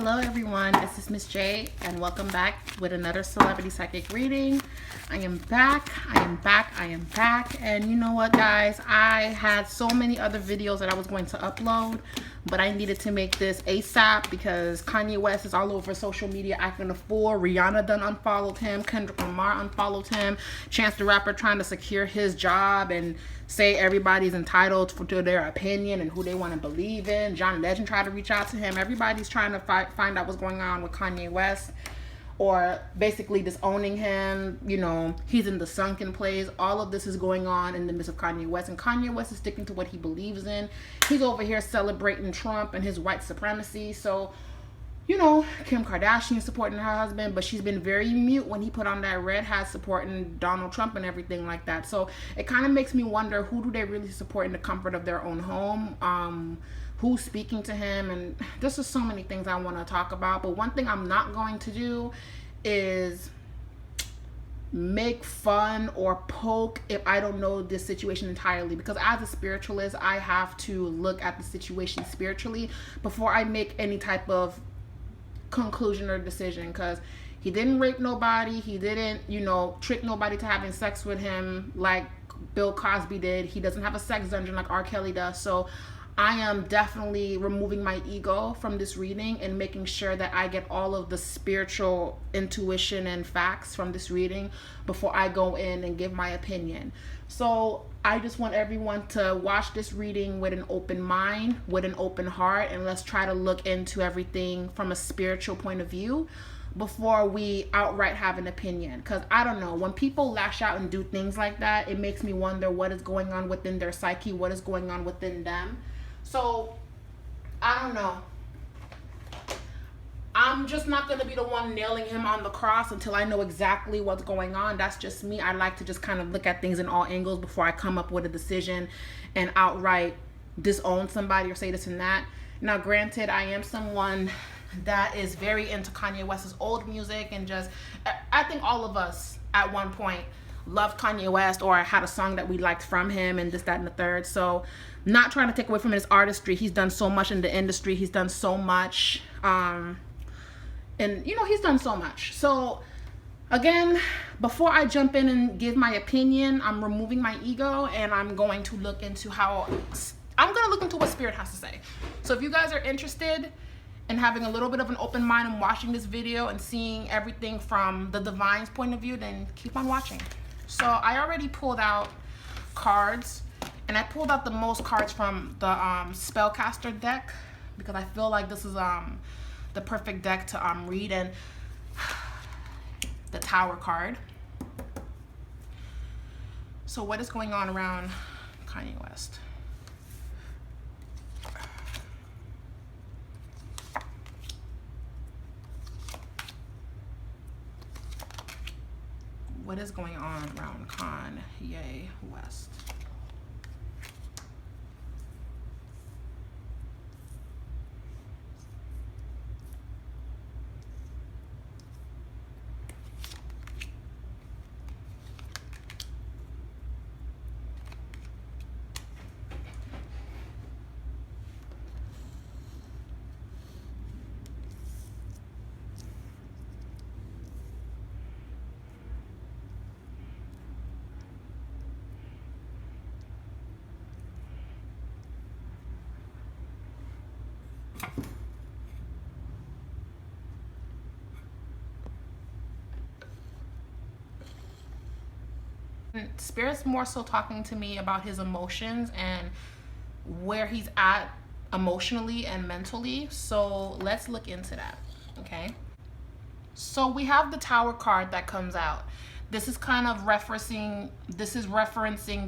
Hello everyone, this is Miss J and welcome back with another celebrity psychic reading. I am back, and you know what guys, I had so many other videos that I was going to upload, but I needed to make this ASAP because Kanye West is all over social media acting a fool. Rihanna done unfollowed him, Kendrick Lamar unfollowed him, Chance the Rapper trying to secure his job and say everybody's entitled to their opinion and who they want to believe in. John Legend tried to reach out to him. Everybody's trying to find out what's going on with Kanye West, or basically disowning him. You know, he's in the sunken place. All of this is going on in the midst of Kanye West, and Kanye West is sticking to what he believes in. He's over here celebrating Trump and his white supremacy. So, you know, Kim Kardashian supporting her husband, but she's been very mute when he put on that red hat supporting Donald Trump and everything like that. So it kind of makes me wonder, who do they really support in the comfort of their own home? Who's speaking to him? And there's just so many things I want to talk about. But one thing I'm not going to do is make fun or poke if I don't know this situation entirely, because as a spiritualist, I have to look at the situation spiritually before I make any type of conclusion or decision. Because he didn't rape nobody, he didn't, you know, trick nobody to having sex with him like Bill Cosby did. He doesn't have a sex dungeon like R. Kelly does. So I am definitely removing my ego from this reading and making sure that I get all of the spiritual intuition and facts from this reading before I go in and give my opinion. So I just want everyone to watch this reading with an open mind, with an open heart, and let's try to look into everything from a spiritual point of view before we outright have an opinion. Because I don't know, when people lash out and do things like that, it makes me wonder what is going on within their psyche, what is going on within them. So I don't know. I'm just not going to be the one nailing him on the cross until I know exactly what's going on. That's just me. I like to just kind of look at things in all angles before I come up with a decision and outright disown somebody or say this and that. Now, granted, I am someone that is very into Kanye West's old music, and just, I think all of us at one point loved Kanye West or had a song that we liked from him and this, that, and the third. So not trying to take away from his artistry. He's done so much in the industry. He's done so much. And, you know, he's done so much. So, again, before I jump in and give my opinion, I'm removing my ego and I'm going to look into what Spirit has to say. So if you guys are interested in having a little bit of an open mind and watching this video and seeing everything from the divine's point of view, then keep on watching. So I already pulled out cards, and I pulled out the most cards from the Spellcaster deck because I feel like this is the perfect deck to read. And the Tower card. So what is going on around Kanye West? What is going on around Kanye West? Spirit's more so talking to me about his emotions and where he's at emotionally and mentally. So let's look into that, okay? So we have the Tower card that comes out. This is kind of referencing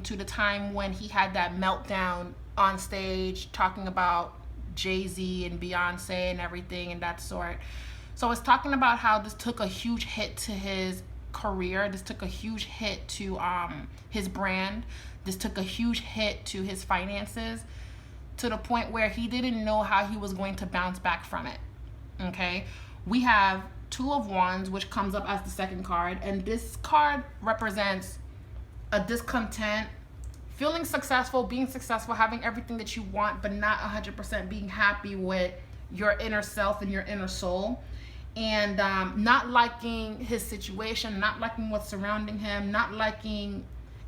to the time when he had that meltdown on stage talking about Jay-Z and Beyonce and everything and that sort. So it's talking about how this took a huge hit to his career. This took a huge hit to his brand. This took a huge hit to his finances, to the point where he didn't know how he was going to bounce back from it. Okay, we have Two of Wands, which comes up as the second card, and this card represents a discontent, feeling successful, being successful, having everything that you want, but not 100% being happy with your inner self and your inner soul, and not liking his situation, not liking what's surrounding him, not liking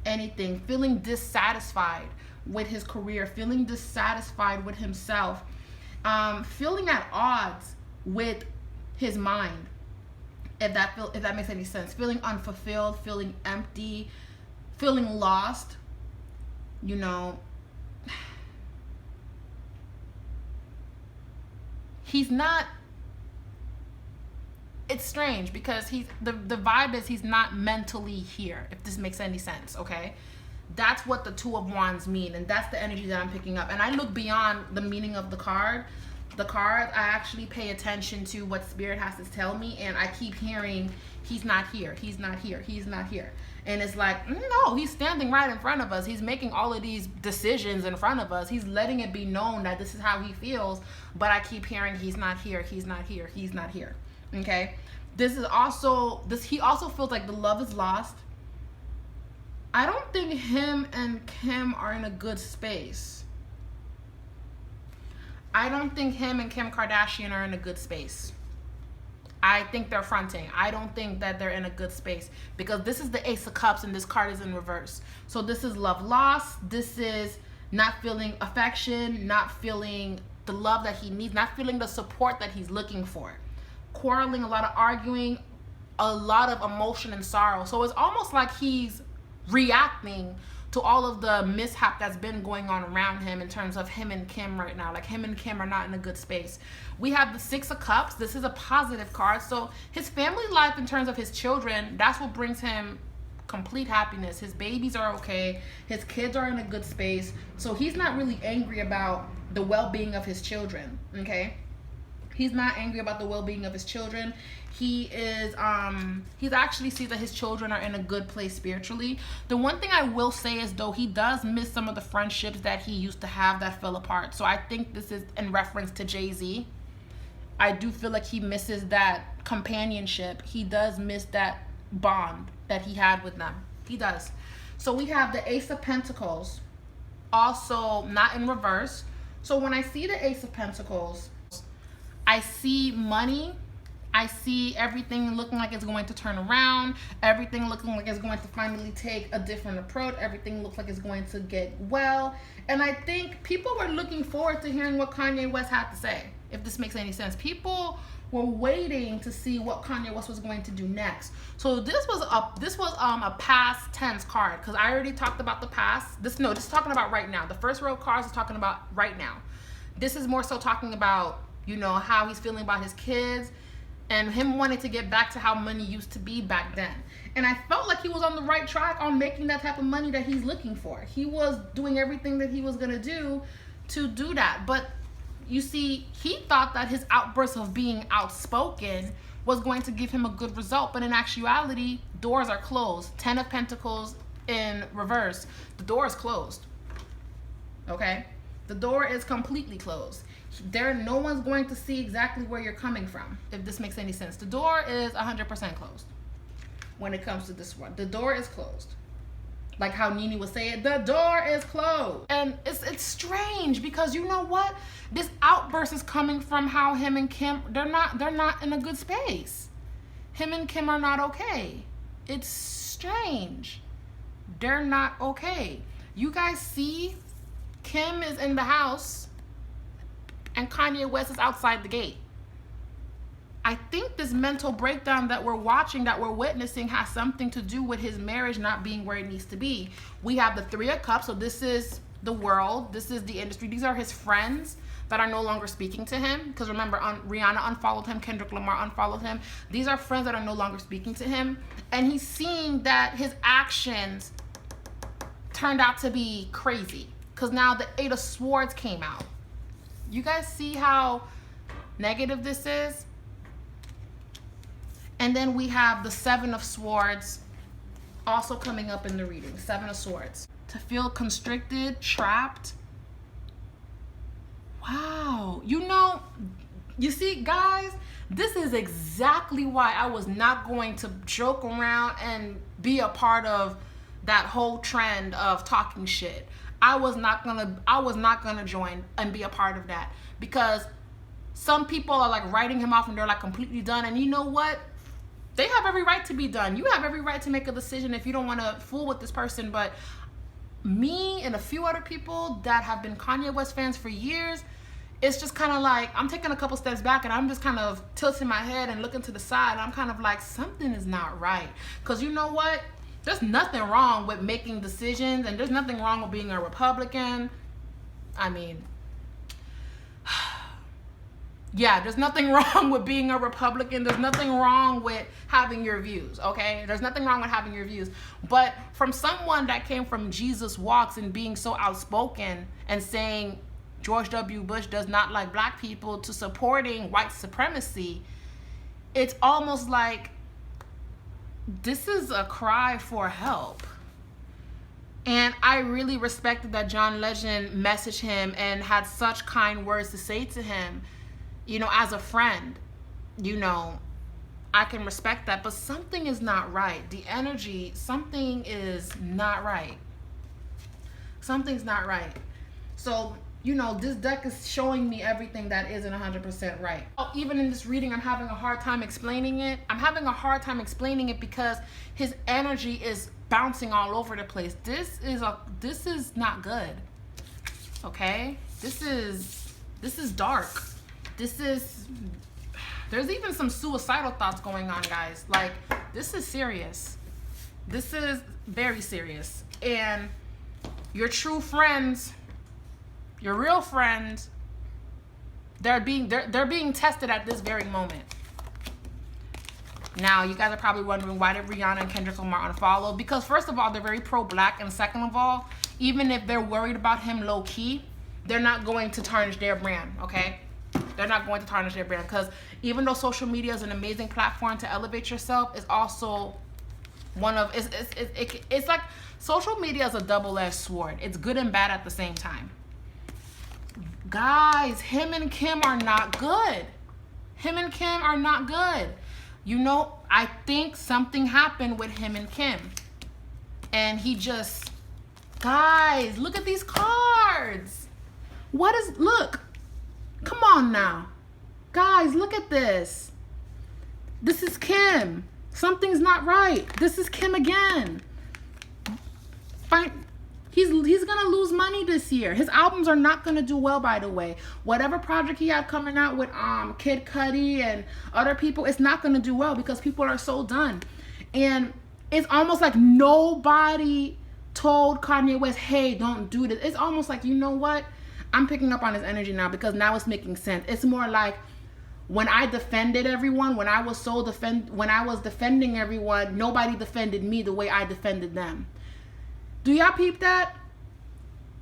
anything, feeling dissatisfied with his career, feeling dissatisfied with himself, feeling at odds with his mind, if that makes any sense, feeling unfulfilled, feeling empty, feeling lost, you know. He's not, it's strange because the vibe is he's not mentally here, if this makes any sense, okay? That's what the Two of Wands mean, and that's the energy that I'm picking up. And I look beyond the meaning of the card. The card, I actually pay attention to what Spirit has to tell me, and I keep hearing, he's not here, he's not here, he's not here. And it's like, no, he's standing right in front of us. He's making all of these decisions in front of us. He's letting it be known that this is how he feels, but I keep hearing he's not here, he's not here, he's not here. Okay? He also feels like the love is lost. I don't think him and Kim are in a good space. I don't think him and Kim Kardashian are in a good space. I think they're fronting. I don't think that they're in a good space, because this is the Ace of Cups and this card is in reverse. So this is love lost. This is not feeling affection, not feeling the love that he needs, not feeling the support that he's looking for. Quarreling, a lot of arguing, a lot of emotion and sorrow. So it's almost like he's reacting to all of the mishap that's been going on around him in terms of him and Kim right now. Like, him and Kim are not in a good space. We have the Six of Cups. This is a positive card. So his family life in terms of his children, that's what brings him complete happiness. His babies are okay. His kids are in a good space. So he's not really angry about the well-being of his children, okay? He's not angry about the well-being of his children. He's actually sees that his children are in a good place spiritually. The one thing I will say is, though, he does miss some of the friendships that he used to have that fell apart. So I think this is in reference to Jay-Z. I do feel like he misses that companionship. He does miss that bond that he had with them. He does. So we have the Ace of Pentacles, also not in reverse. So when I see the Ace of Pentacles, I see money. I see everything looking like it's going to turn around. Everything looking like it's going to finally take a different approach. Everything looks like it's going to get well. And I think people were looking forward to hearing what Kanye West had to say, if this makes any sense. People were waiting to see what Kanye West was going to do next. So this was a past tense card, because I already talked about the past. This is talking about right now. The first row of cards is talking about right now. This is more so talking about, you know, how he's feeling about his kids and him wanting to get back to how money used to be back then. And I felt like he was on the right track on making that type of money that he's looking for. He was doing everything that he was going to do that. But you see, he thought that his outburst of being outspoken was going to give him a good result. But in actuality, doors are closed. 10 of Pentacles in reverse. The door is closed. Okay? The door is completely closed. No one's going to see exactly where you're coming from, if this makes any sense. The door is 100% closed when it comes to this one. The door is closed. Like how Nene would say it, the door is closed. And it's strange, because you know what? This outburst is coming from how him and Kim, they're not in a good space. Him and Kim are not okay. It's strange. They're not okay. You guys see, Kim is in the house and Kanye West is outside the gate. I think this mental breakdown that we're watching, that we're witnessing, has something to do with his marriage not being where it needs to be. We have the Three of Cups, so this is the world, this is the industry. These are his friends that are no longer speaking to him, because remember, Rihanna unfollowed him, Kendrick Lamar unfollowed him. These are friends that are no longer speaking to him, and he's seeing that his actions turned out to be crazy, because now the Eight of Swords came out. You guys see how negative this is? And then we have the Seven of Swords also coming up in the reading. Seven of Swords. To feel constricted, trapped. Wow. You know, you see, guys, this is exactly why I was not going to joke around and be a part of that whole trend of talking shit. I was not gonna join and be a part of that, because Some people are like writing him off and they're like completely done. And you know what? They have every right to be done. You have every right to make a decision if you don't want to fool with this person. But me and a few other people that have been Kanye West fans for years, it's just kind of like I'm taking a couple steps back and I'm just kind of tilting my head and looking to the side. I'm kind of like, something is not right. Because you know what? There's nothing wrong with making decisions, and there's nothing wrong with being a Republican. I mean, yeah, there's nothing wrong with being a Republican. There's nothing wrong with having your views, okay? There's nothing wrong with having your views. But from someone that came from Jesus walks and being so outspoken and saying George W. Bush does not like black people to supporting white supremacy, it's almost like this is a cry for help. And I really respected that John Legend messaged him and had such kind words to say to him. You know, as a friend, you know, I can respect that, but something is not right. The energy, something is not right. Something's not right. So, you know, this deck is showing me everything that isn't 100% right. Oh, even in this reading, I'm having a hard time explaining it. I'm having a hard time explaining it because his energy is bouncing all over the place. This is not good. Okay? This is dark. There's even some suicidal thoughts going on, guys. Like, this is serious. This is very serious. And your true friends, your real friends, they're being tested at this very moment. Now, you guys are probably wondering, why did Rihanna and Kendrick Lamar unfollow? Because first of all, they're very pro-black, and second of all, even if they're worried about him low-key, they're not going to tarnish their brand, okay? They're not going to tarnish their brand, because even though social media is an amazing platform to elevate yourself, it's also one of, it's like social media is a double-edged sword. It's good and bad at the same time. Guys, him and Kim are not good. Him and Kim are not good. You know, I think something happened with him and Kim. And he just, guys, look at these cards. Look. Come on now. Guys, look at this. This is Kim. Something's not right. This is Kim again. He's gonna lose money this year. His albums are not gonna do well, by the way. Whatever project he had coming out with Kid Cudi and other people, it's not gonna do well because people are so done. And it's almost like nobody told Kanye West, hey, don't do this. It's almost like, you know what? I'm picking up on his energy now because now it's making sense. It's more like when I defended everyone, when I was defending everyone, nobody defended me the way I defended them. Do y'all peep that?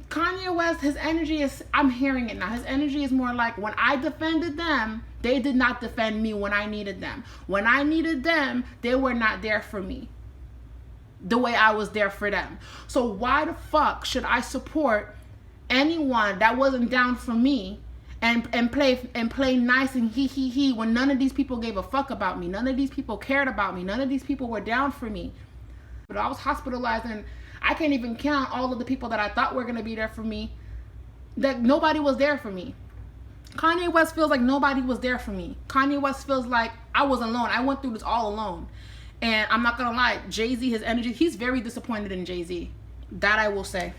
Kanye West, his energy is, I'm hearing it now. His energy is more like, when I defended them, they did not defend me when I needed them. When I needed them, they were not there for me the way I was there for them. So why the fuck should I support anyone that wasn't down for me and play nice and he when none of these people gave a fuck about me? None of these people cared about me. None of these people were down for me. But I was hospitalized, and I can't even count all of the people that I thought were going to be there for me, that nobody was there for me. Kanye West feels like nobody was there for me. Kanye West feels like I was alone. I went through this all alone. And I'm not going to lie, Jay-Z, his energy, he's very disappointed in Jay-Z. That I will say.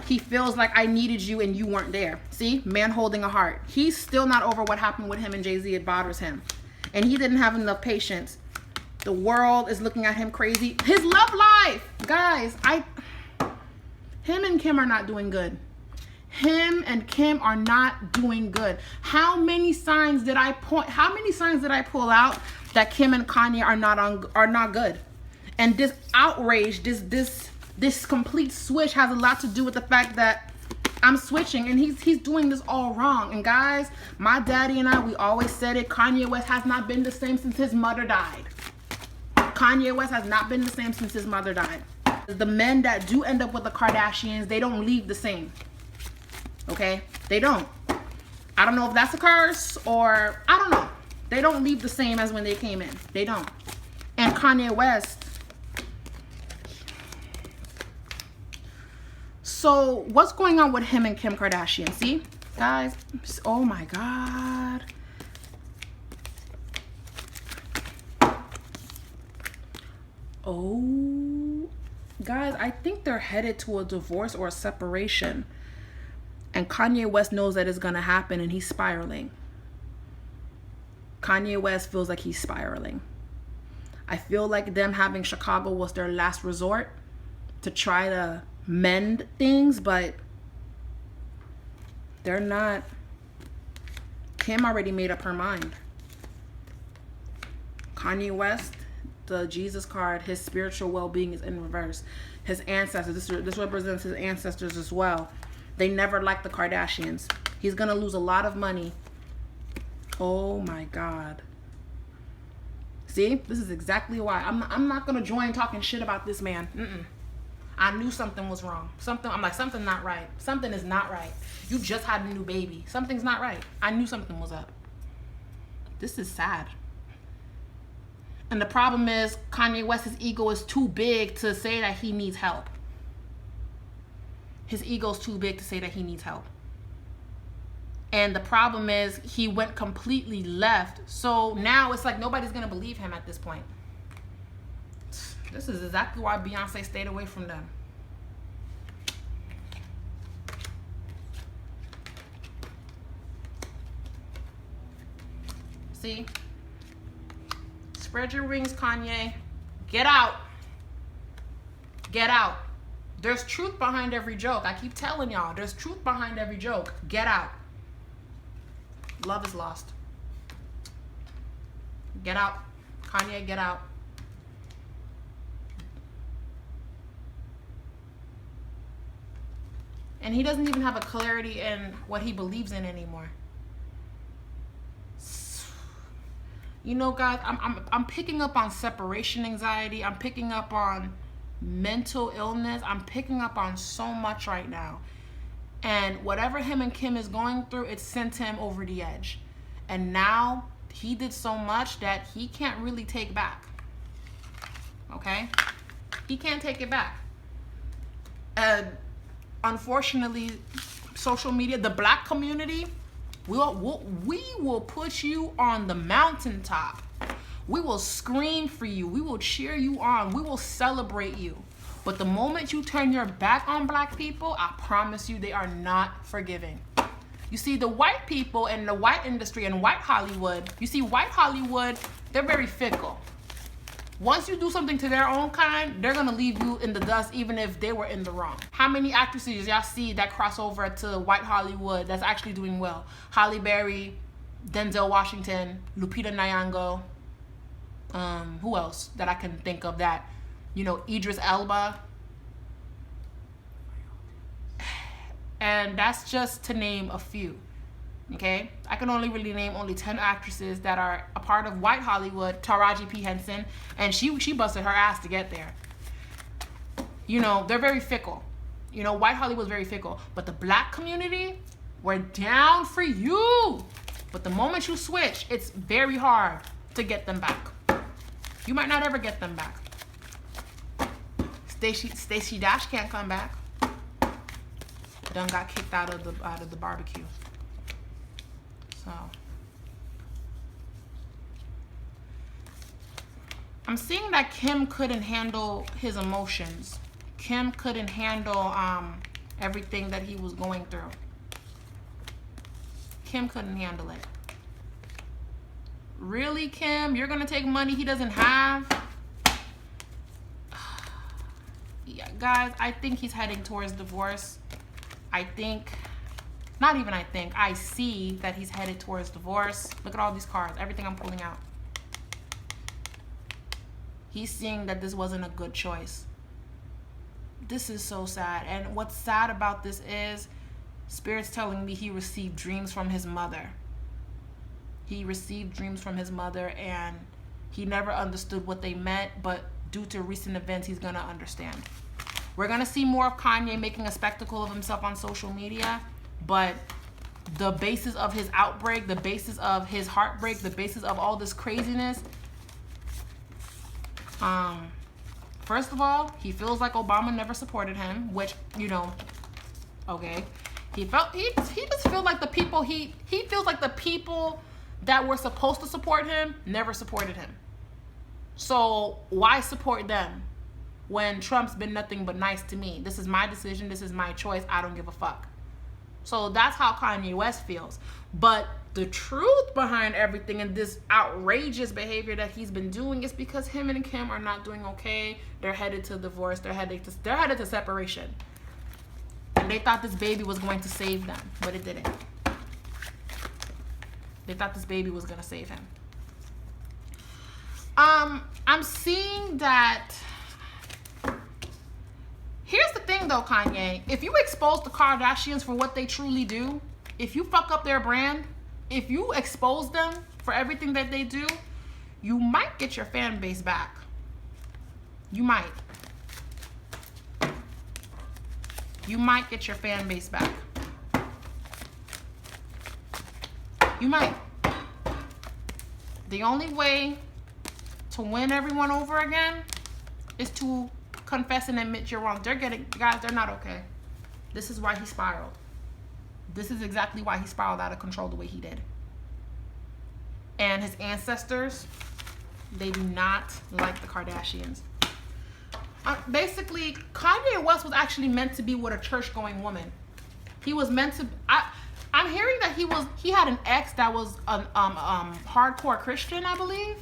He feels like I needed you and you weren't there. See? Man holding a heart. He's still not over what happened with him and Jay-Z. It bothers him. And he didn't have enough patience. The world is looking at him crazy. His love life! Guys, him and Kim are not doing good. Him and Kim are not doing good. How many signs did I pull out that Kim and Kanye are not good? And this outrage, this complete switch has a lot to do with the fact that I'm switching and he's doing this all wrong. And guys, my daddy and I, we always said it, Kanye West has not been the same since his mother died. Kanye West has not been the same since his mother died. The men that do end up with the Kardashians, they don't leave the same. Okay? They don't. I don't know if that's a curse or I don't know. They don't leave the same as when they came in. They don't. And Kanye West. So what's going on with him and Kim Kardashian? See? Guys, oh my God. Oh, guys, I think they're headed to a divorce or a separation. And Kanye West knows that it's going to happen, and he's spiraling. Kanye West feels like he's spiraling. I feel like them having Chicago was their last resort to try to mend things, but they're not. Kim already made up her mind. Kanye West, the Jesus card, his spiritual well-being is in reverse. His ancestors, this represents his ancestors as well. They never liked the Kardashians. He's gonna lose a lot of money. Oh my God. See, this is exactly why I'm not gonna join talking shit about this man. I knew something was wrong. I'm like, something's not right. Something is not right. You just had a new baby. Something's not right. I knew something was up. This is sad. And the problem is Kanye West's ego is too big to say that he needs help. His ego's too big to say that he needs help. And the problem is he went completely left. So now it's like nobody's going to believe him at this point. This is exactly why Beyonce stayed away from them. See? Spread your wings, Kanye. Get out. Get out. There's truth behind every joke. I keep telling y'all, there's truth behind every joke. Get out. Love is lost. Get out. Kanye, get out. And he doesn't even have a clarity in what he believes in anymore. You know, guys, I'm picking up on separation anxiety. I'm picking up on mental illness. I'm picking up on so much right now. And whatever him and Kim is going through, it sent him over the edge. And now he did so much that he can't really take back. Okay? He can't take it back. And unfortunately, social media, the black community, we will put you on the mountaintop. We will scream for you. We will cheer you on. We will celebrate you. But the moment you turn your back on black people, I promise you they are not forgiving. You see, the white people in the white industry and white Hollywood, you see, white Hollywood, they're very fickle. Once you do something to their own kind, they're gonna leave you in the dust even if they were in the wrong. How many actresses y'all see that cross over to white Hollywood that's actually doing well? Halle Berry, Denzel Washington, Lupita Nyong'o, who else that I can think of that, you know, Idris Elba. And that's just to name a few. Okay, I can only really name 10 actresses that are a part of white Hollywood. Taraji P. Henson, and she busted her ass to get there. You know, they're very fickle. You know, white Hollywood's very fickle. But the black community, we're down for you. But the moment you switch, it's very hard to get them back. You might not ever get them back. Stacey Dash can't come back. Done got kicked out of the barbecue. So I'm seeing that Kim couldn't handle his emotions. Kim couldn't handle everything that he was going through. Kim couldn't handle it. Really, Kim? You're gonna take money he doesn't have? Yeah, guys, I think he's heading towards divorce. I see that he's headed towards divorce. Look at all these cards, everything I'm pulling out. He's seeing that this wasn't a good choice. This is so sad. And what's sad about this is Spirit's telling me he received dreams from his mother. He received dreams from his mother and he never understood what they meant, but due to recent events, he's gonna understand. We're gonna see more of Kanye making a spectacle of himself on social media, but the basis of his outbreak, the basis of his heartbreak, the basis of all this craziness, first of all, he feels like Obama never supported him, which, you know, okay. He just feels like the people he feels like the people that were supposed to support him never supported him. So why support them when Trump's been nothing but nice to me? This is my decision. This is my choice. I don't give a fuck. So that's how Kanye West feels. But the truth behind everything and this outrageous behavior that he's been doing is because him and Kim are not doing okay. They're headed to divorce. They're headed to separation. And they thought this baby was going to save them, but it didn't. They thought this baby was going to save him. I'm seeing that. Here's the thing though, Kanye. If you expose the Kardashians for what they truly do, if you fuck up their brand, if you expose them for everything that they do, you might get your fan base back. You might. You might get your fan base back. You might. The only way to win everyone over again is to confess and admit you're wrong. Guys, they're not okay. This is why he spiraled. This is exactly why he spiraled out of control the way he did. And his ancestors, they do not like the Kardashians. Basically, Kanye West was actually meant to be with a church-going woman. He was meant to. I'm hearing that he had an ex that was a hardcore Christian, I believe.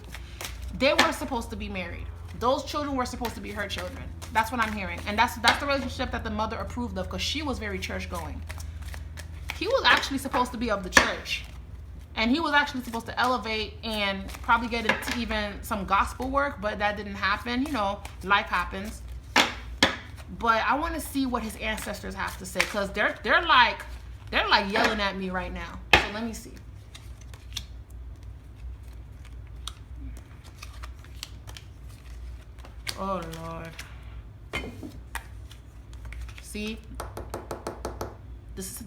They were supposed to be married. Those children were supposed to be her children. That's what I'm hearing, and that's the relationship that the mother approved of, because she was very church-going. He was actually supposed to be of the church, and he was actually supposed to elevate and probably get into even some gospel work, but that didn't happen. You know, life happens. But I want to see what his ancestors have to say, because they're like yelling at me right now. So let me see. Oh Lord. See, this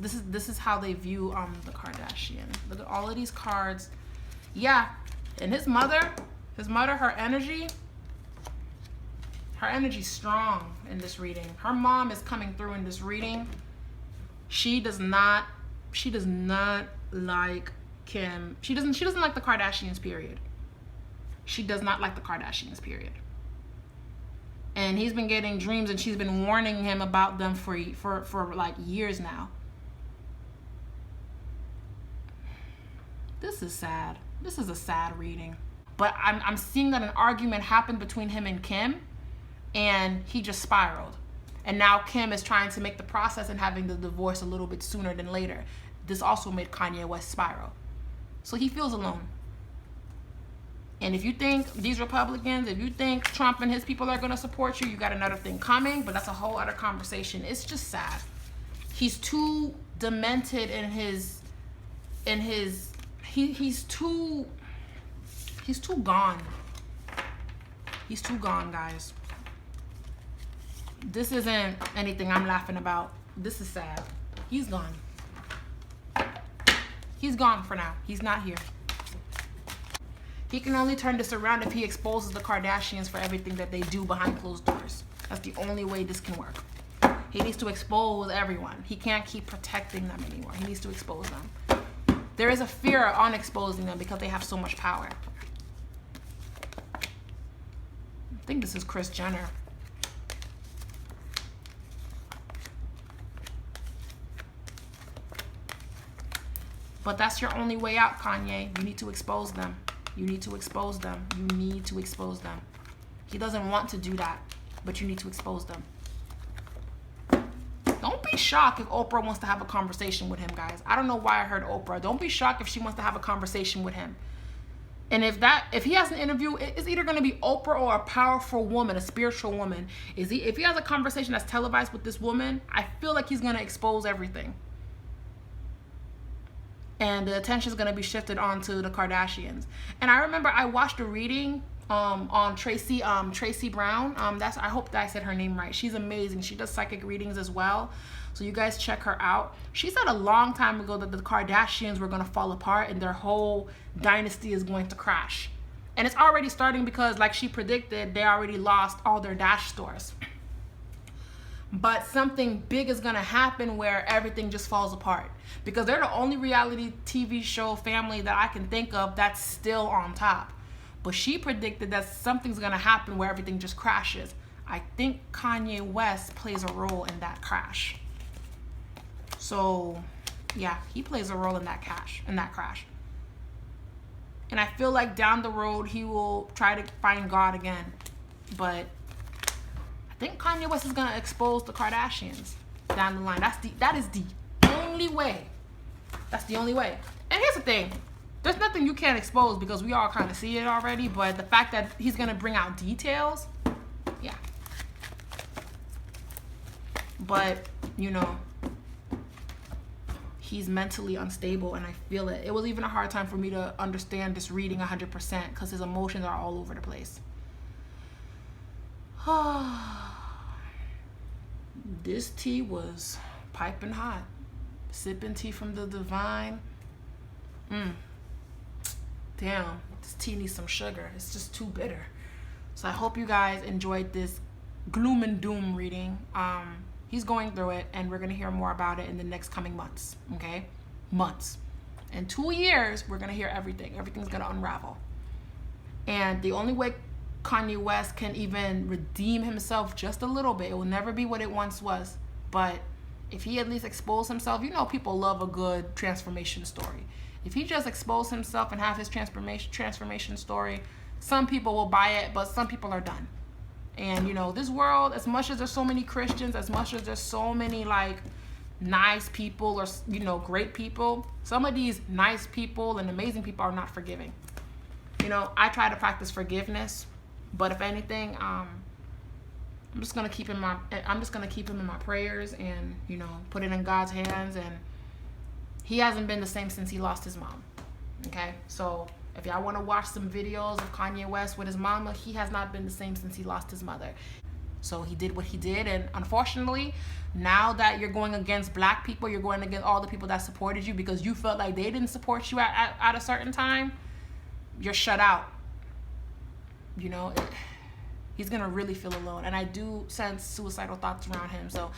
is how they view the Kardashian. Look at all of these cards. Yeah, and his mother, her energy's strong in this reading. Her mom is coming through in this reading. She does not like Kim. She doesn't like the Kardashians, period. She does not like the Kardashians, period. And he's been getting dreams, and she's been warning him about them for like years now. This is sad. This is a sad reading. But I'm seeing that an argument happened between him and Kim, and he just spiraled. And now Kim is trying to make the process and having the divorce a little bit sooner than later. This also made Kanye West spiral. So he feels alone. And if you think these Republicans, if you think Trump and his people are going to support you, you got another thing coming, but that's a whole other conversation. It's just sad. He's too demented he's too gone. He's too gone, guys. This isn't anything I'm laughing about. This is sad. He's gone. He's gone for now. He's not here. He can only turn this around if he exposes the Kardashians for everything that they do behind closed doors. That's the only way this can work. He needs to expose everyone. He can't keep protecting them anymore. He needs to expose them. There is a fear on exposing them because they have so much power. I think this is Kris Jenner. But that's your only way out, Kanye. You need to expose them. You need to expose them. You need to expose them. He doesn't want to do that, but you need to expose them. Don't be shocked if Oprah wants to have a conversation with him, guys. I don't know why I heard Oprah. Don't be shocked if she wants to have a conversation with him. And if he has an interview, it's either going to be Oprah or a powerful woman, a spiritual woman. If he has a conversation that's televised with this woman, I feel like he's going to expose everything. And the attention is going to be shifted onto the Kardashians. And I remember I watched a reading on Tracy Brown. I hope that I said her name right. She's amazing. She does psychic readings as well. So you guys check her out. She said a long time ago that the Kardashians were going to fall apart and their whole dynasty is going to crash. And it's already starting because, like she predicted, they already lost all their Dash stores. but something big is gonna happen where everything just falls apart, because they're the only reality TV show family that I can think of that's still on top. But she predicted that something's gonna happen where everything just crashes. I think Kanye West plays a role in that crash. So yeah, he plays a role in that crash. And I feel like down the road he will try to find God again. But I think Kanye West is gonna expose the Kardashians down the line. That is the only way. That's the only way. And here's the thing. There's nothing you can't expose because we all kind of see it already. But the fact that he's gonna bring out details, yeah. But, you know, he's mentally unstable, and I feel it. It was even a hard time for me to understand this reading 100% because his emotions are all over the place. This tea was piping hot. Sipping tea from the divine. Damn, this tea needs some sugar. It's just too bitter. So I hope you guys enjoyed this gloom and doom reading. He's going through it, and we're going to hear more about it in the next coming months, okay? Months. In 2 years, we're going to hear everything. Everything's going to unravel. And the only way Kanye West can even redeem himself just a little bit, it will never be what it once was, but if he at least expose himself, you know people love a good transformation story. If he just expose himself and have his transformation story, some people will buy it, but some people are done. And, you know, this world, as much as there's so many Christians, as much as there's so many, like, nice people or, you know, great people, some of these nice people and amazing people are not forgiving. You know, I try to practice forgiveness, but if anything, I'm just going to keep him in my prayers and, you know, put it in God's hands. And he hasn't been the same since he lost his mom. Okay? So if y'all want to watch some videos of Kanye West with his mama, he has not been the same since he lost his mother. So he did what he did, and unfortunately, now that you're going against black people, you're going against all the people that supported you because you felt like they didn't support you at a certain time, you're shut out. You know, he's going to really feel alone, and I do sense suicidal thoughts around him. So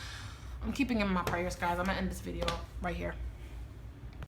I'm keeping him in my prayers, guys. I'm going to end this video right here.